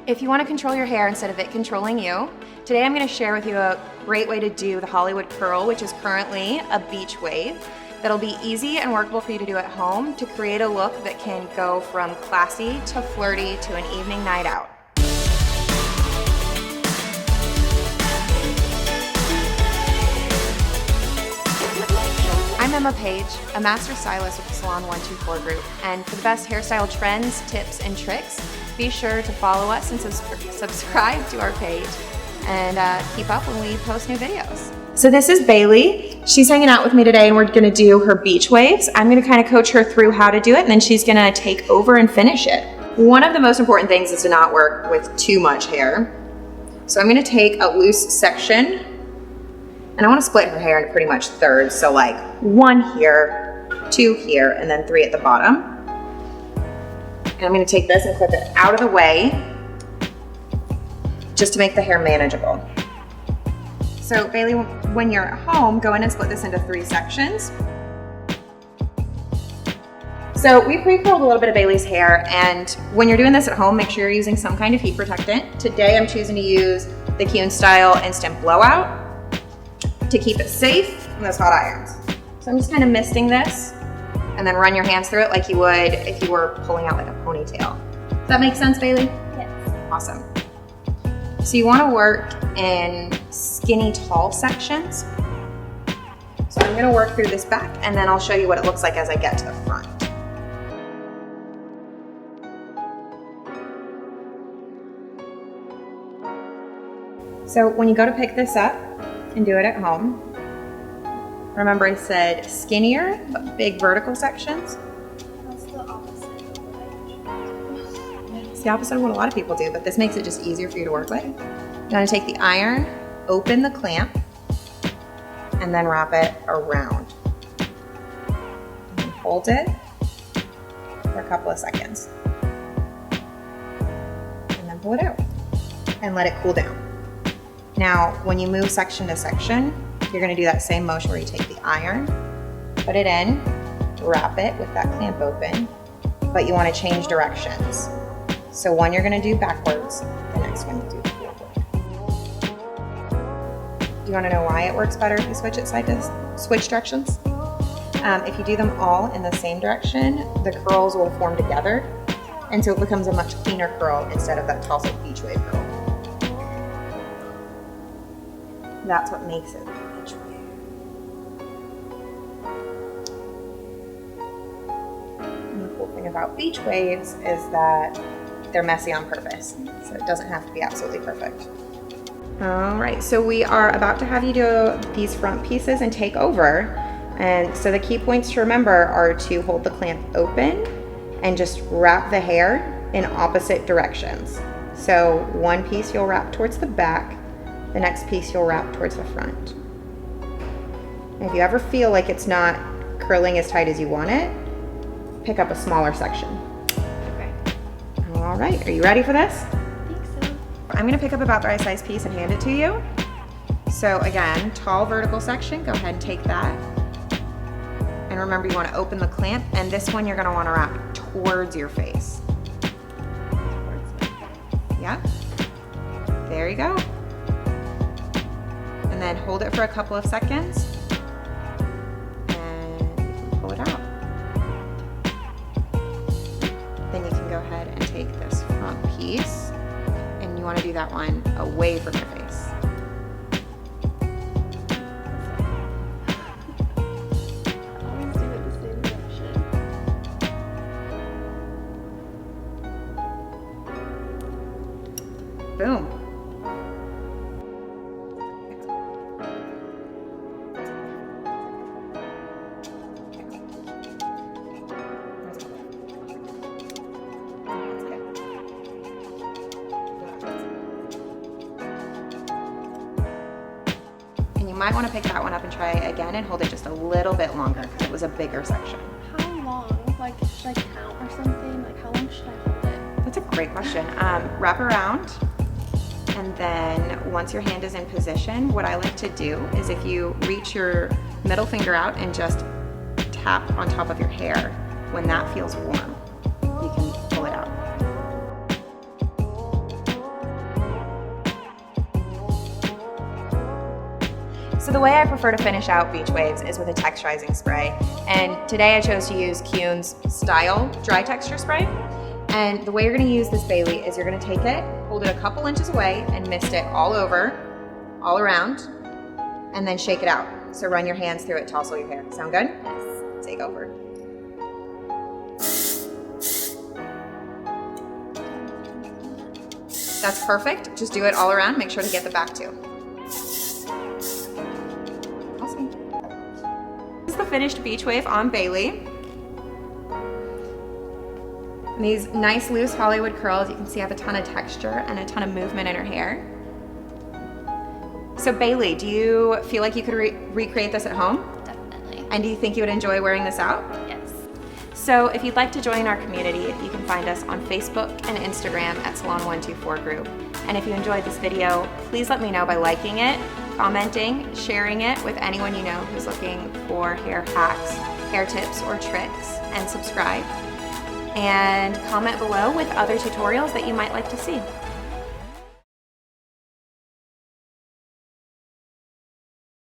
If you want to control your hair instead of it controlling you, today I'm going to share with you a great way to do the Hollywood curl, which is currently a beach wave. That'll be easy and workable for you to do at home to create a look that can go from classy to flirty to an evening night out. I'm Emma Page, a master stylist with the Salon 124 group, and for the best hairstyle trends, tips, and tricks, be sure to follow us and subscribe to our page and keep up when we post new videos. So this is Bailey. She's hanging out with me today and we're gonna do her beach waves. I'm gonna kind of coach her through how to do it and then she's gonna take over and finish it. One of the most important things is to not work with too much hair. So I'm gonna take a loose section and I wanna split her hair into pretty much thirds. So like 1 here, 2 here, and then 3 at the bottom. And I'm gonna take this and clip it out of the way just to make the hair manageable. So Bailey, when you're at home, go in and split this into 3 sections. So we pre-curled a little bit of Bailey's hair, and when you're doing this at home, make sure you're using some kind of heat protectant. Today I'm choosing to use the Hairstyle Instant Blowout to keep it safe from those hot irons. So I'm just kind of misting this and then run your hands through it like you would if you were pulling out like a ponytail. Does that make sense, Bailey? Yes. Awesome. So you want to work in skinny, tall sections. So I'm going to work through this back and then I'll show you what it looks like as I get to the front. So when you go to pick this up and do it at home, remember I said skinnier but big vertical sections. That's the opposite of what I usually do. It's the opposite of what a lot of people do, but this makes it just easier for you to work with. You're gonna take the iron, open the clamp, and then wrap it around. And hold it for a couple of seconds. And then pull it out and let it cool down. Now, when you move section to section, you're gonna do that same motion where you take the iron, put it in, wrap it with that clamp open, but you wanna change directions. So one you're gonna do backwards, the next one you do forward. Do you wanna know why it works better if you switch directions? If you do them all in the same direction, the curls will form together, and so it becomes a much cleaner curl instead of that toss-up beach wave curl. That's what makes it beach wave. And the cool thing about beach waves is that they're messy on purpose, so it doesn't have to be absolutely perfect. All right, so we are about to have you do these front pieces and take over. And so the key points to remember are to hold the clamp open and just wrap the hair in opposite directions. So one piece you'll wrap towards the back, the next piece you'll wrap towards the front. And if you ever feel like it's not curling as tight as you want it, pick up a smaller section. Okay. All right, are you ready for this? I think so. I'm gonna pick up about the right size piece and hand it to you. So again, tall vertical section, go ahead and take that. And remember you wanna open the clamp, and this one you're gonna wanna wrap towards your face. Towards my face. Yeah, there you go. And then hold it for a couple of seconds and you can pull it out. Then you can go ahead and take this front piece and you want to do that one away from your face. I always do it the same direction. Boom. You might want to pick that one up and try it again and hold it just a little bit longer because it was a bigger section. How long? Like, should I count or something? Like, how long should I hold it? That's a great question. Wrap around, and then once your hand is in position, what I like to do is if you reach your middle finger out and just tap on top of your hair, when that feels warm, you can pull it out. So the way I prefer to finish out beach waves is with a texturizing spray. And today I chose to use Kuhn's Style Dry Texture Spray. And the way you're gonna use this Bailey is you're gonna take it, hold it a couple inches away, and mist it all over, all around, and then shake it out. So run your hands through it, tousle your hair. Sound good? Yes. Take over. That's perfect. Just do it all around. Make sure to get the back too. Awesome. This is the finished beach wave on Bailey. And these nice loose Hollywood curls, you can see have a ton of texture and a ton of movement in her hair. So Bailey, do you feel like you could recreate this at home? Definitely. And do you think you would enjoy wearing this out? Yes. So if you'd like to join our community, you can find us on Facebook and Instagram at Salon 124 Group. And if you enjoyed this video, please let me know by liking it, commenting, sharing it with anyone you know who's looking for hair hacks, hair tips, or tricks, and subscribe. And comment below with other tutorials that you might like to see.